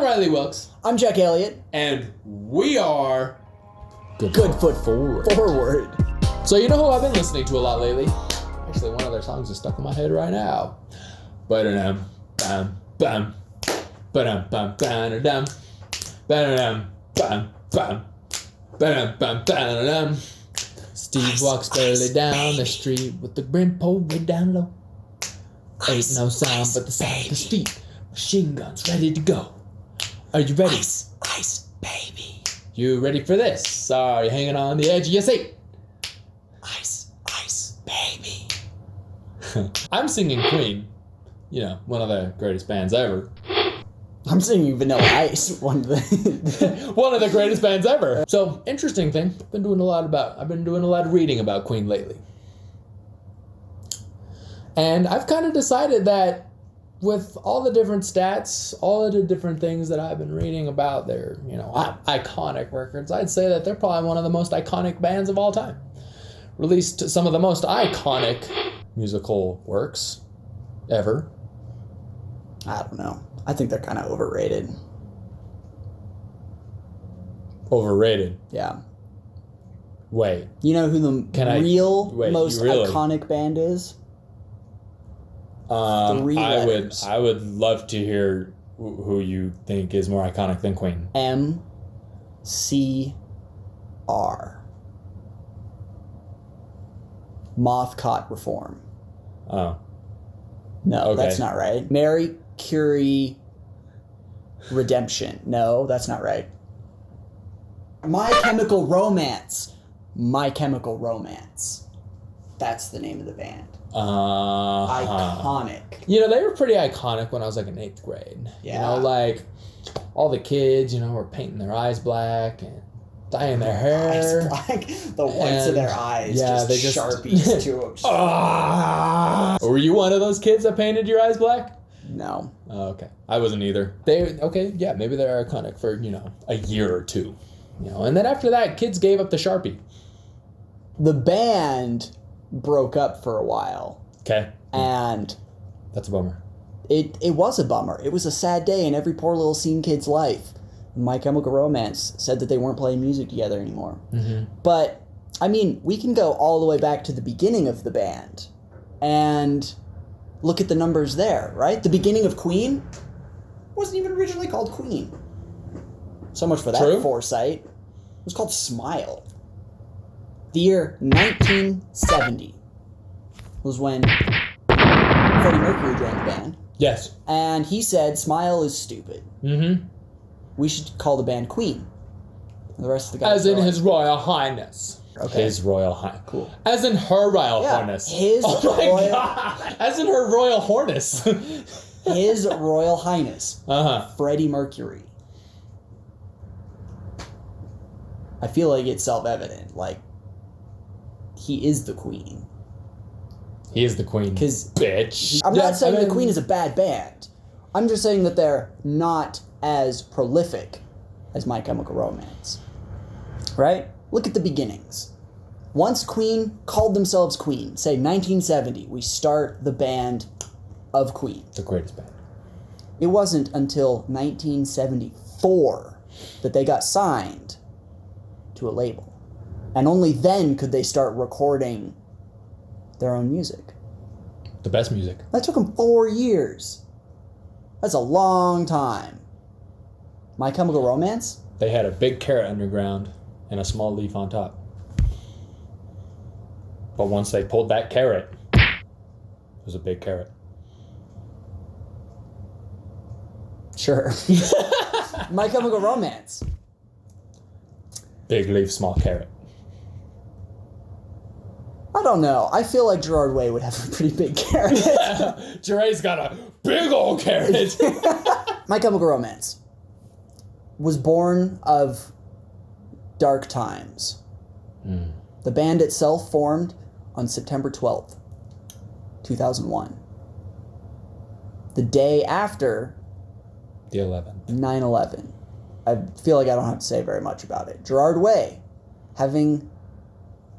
Riley Wilkes. I'm Jack Elliott. And we are... Good Foot Forward. So you know who I've been listening to a lot lately? Actually, one of their songs is stuck in my head right now. Ba-da-dum, bam, bam. Ba-dum, bam, ba-da-dum. Ba-da-dum, bam, bam. Ba-dum, bam, ba-da-dum. Steve walks barely down the street with the grin pulled way down low. Ain't no sound but the sound of the street. Machine guns ready to go. Are you ready? Ice, baby. You ready for this? Are you hanging on the edge of your seat? Ice, baby. I'm singing Queen. You know, one of the greatest bands ever. I'm singing Vanilla Ice, one of the One of the greatest bands ever. So, interesting thing. I've been doing a lot of reading about Queen lately. And I've kind of decided that with all the different stats, all of the different things that I've been reading about their, iconic records, I'd say that they're probably one of the most iconic bands of all time. Released some of the most iconic musical works ever. I don't know. I think they're kind of overrated. Overrated? Yeah. Wait. You know who the most really? iconic band is? Three letters. I would love to hear who you think is more iconic than Queen. MCR. Moth Caught Reform. Oh. No, Okay. That's not right. Mary Curie Redemption. No, that's not right. My Chemical Romance. My Chemical Romance. That's the name of the band. Iconic. You know, they were pretty iconic when I was like in 8th grade. Yeah. You know, like all the kids, were painting their eyes black and dyeing their hair. Eyes black. The whites of their eyes. Yeah, they just Sharpies to them. Were you one of those kids that painted your eyes black? No. Oh, okay. I wasn't either. Maybe they're iconic for, a year or two. And then after that, kids gave up the Sharpie. The band broke up for a while. Okay. And that's a bummer. It was a bummer. It was a sad day in every poor little scene kid's life. My Chemical Romance said that they weren't playing music together anymore. Mm-hmm. But, we can go all the way back to the beginning of the band and look at the numbers there, right? The beginning of Queen wasn't even originally called Queen. So much for that True. foresight. It was called Smile. The year 1970 was when Freddie Mercury joined the band. Yes. And he said, Smile is stupid. Mm-hmm. We should call the band Queen. And the rest of the guys As in His Royal Highness. Okay. His Royal Highness. Cool. As in her Royal Highness. His my God. As in her Royal Horness. His Royal Highness. Uh-huh. Freddie Mercury. I feel like it's self-evident. Like, he is the Queen. He is the Queen. Because bitch. I'm not saying the Queen is a bad band. I'm just saying that they're not as prolific as My Chemical Romance. Right? Look at the beginnings. Once Queen called themselves Queen, say 1970, we start the band of Queen. The greatest band. It wasn't until 1974 that they got signed to a label. And only then could they start recording their own music. The best music. That took them 4 years. That's a long time. My Chemical Romance? They had a big carrot underground and a small leaf on top. But once they pulled that carrot, it was a big carrot. Sure. My Chemical Romance. Big leaf, small carrot. I don't know. I feel like Gerard Way would have a pretty big carrot. Gerard's got a big old carrot. My Chemical Romance was born of dark times. Mm. The band itself formed on September 12th, 2001. The day after The 11th. 9/11. I feel like I don't have to say very much about it. Gerard Way, having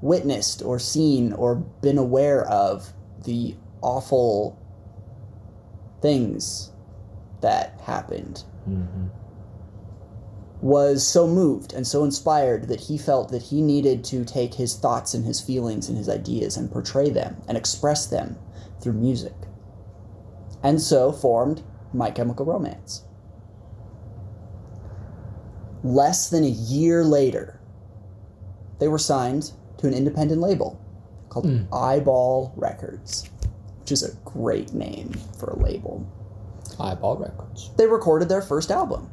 witnessed or seen or been aware of the awful things that happened Mm-hmm. was so moved and so inspired that he felt that he needed to take his thoughts and his feelings and his ideas and portray them and express them through music. And so formed My Chemical Romance. Less than a year later, they were signed to an independent label called Eyeball Records, which is a great name for a label. Eyeball Records. They recorded their first album.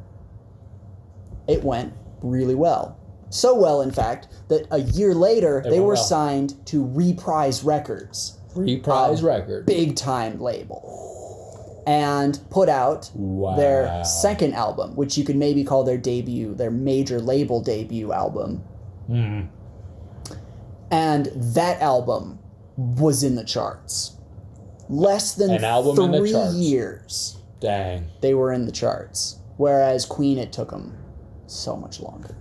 It went really well. So well, in fact, that a year later, they were signed to Reprise Records. Reprise Records. Big time label. And put out their second album, which you could maybe call their debut, their major label debut album. Mm. And that album was in the charts. Less than An album in the 3 charts. years. Dang. They were in the charts. Whereas Queen, it took them so much longer.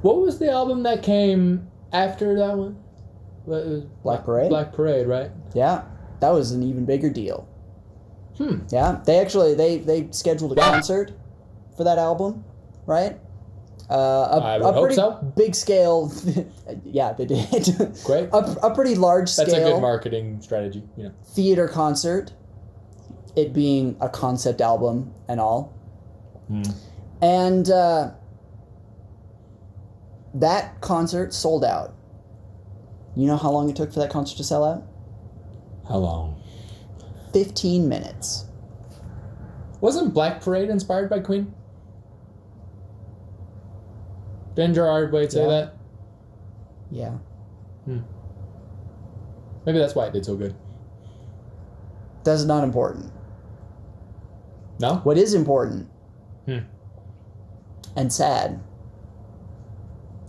What was the album that came after that one? What, it was Black Parade? Black Parade, right? Yeah, that was an even bigger deal. Yeah, they actually, they scheduled a concert for that album, right? I would a hope pretty so. big scale. Yeah, they did. Great. A pretty large scale. That's a good marketing strategy, you know. Theater concert. It being a concept album and all. And that concert sold out. You know how long it took for that concert to sell out? How long? 15 minutes. Wasn't Black Parade inspired by Queen? Didn't Gerard Way say that? Yeah. Maybe that's why it did so good. That's not important. No? What is important and sad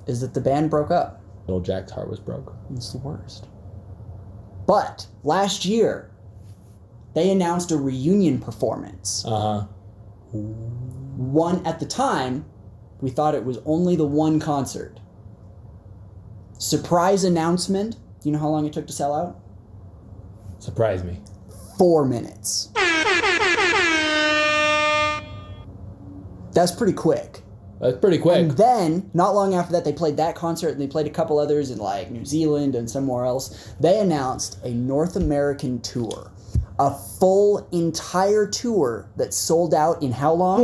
is that the band broke up. Little Jack's heart was broke. It's the worst. But last year, they announced a reunion performance. One at the time, we thought it was only the one concert. Surprise announcement. You know how long it took to sell out? Surprise me. 4 minutes. That's pretty quick. That's pretty quick. And then, not long after that, they played that concert and they played a couple others in like New Zealand and somewhere else. They announced a North American tour. A full entire tour that sold out in how long?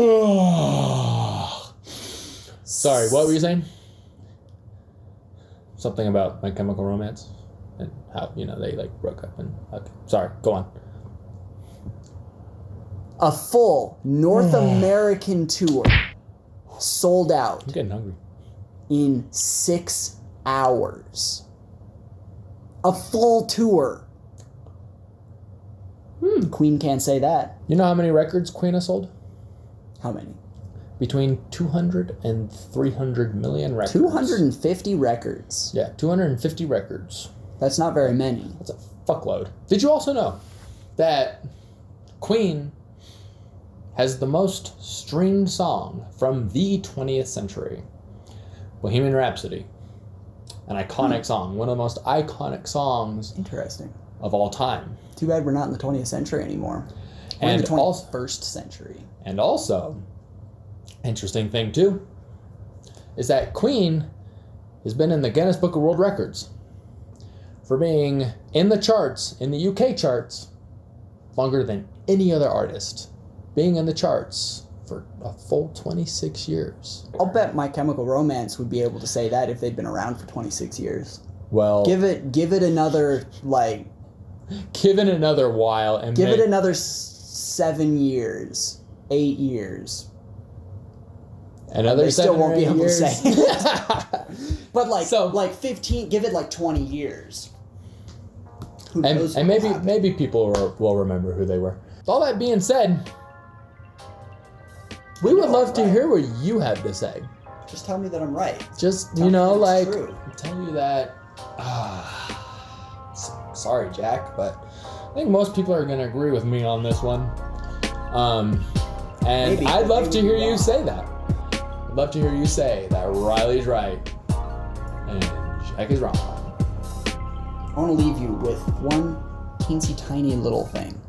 Sorry, what were you saying? Something about My Chemical Romance and how, you know, they like broke up and okay. Sorry, go on. A full North American tour sold out I'm getting hungry. in 6 hours. A full tour. Queen can't say that. You know how many records Queen has sold? How many? Between 200 and 300 million records. 250 records. Yeah, 250 records. That's not very many. That's a fuckload. Did you also know that Queen has the most streamed song from the 20th century? Bohemian Rhapsody. An iconic song. One of the most iconic songs Interesting. of all time. Too bad we're not in the 20th century anymore. We're in And the 21st century. And also, interesting thing too, is that Queen has been in the Guinness Book of World Records for being in the charts, in the UK charts, longer than any other artist. Being in the charts for a full 26 years. I'll bet My Chemical Romance would be able to say that if they'd been around for 26 years. Well, Give it another, like... give it another while and Give it another 7 years. 8 years. another They still 7 won't or be 8 able to years. say it. But So- like 15, give it like 20 years. Who knows and what will happen. maybe people will remember who they were. All that being said, we would love to hear what you have to say. Just tell me that I'm right. Just, Tell you me know, that like, it's true. tell you that, sorry, Jack, but I think most people are going to agree with me on this one. And Maybe, I'd but love maybe to hear you're you wrong. say that. I'd love to hear you say that Riley's right and Jack is wrong. I want to leave you with one teensy tiny little thing.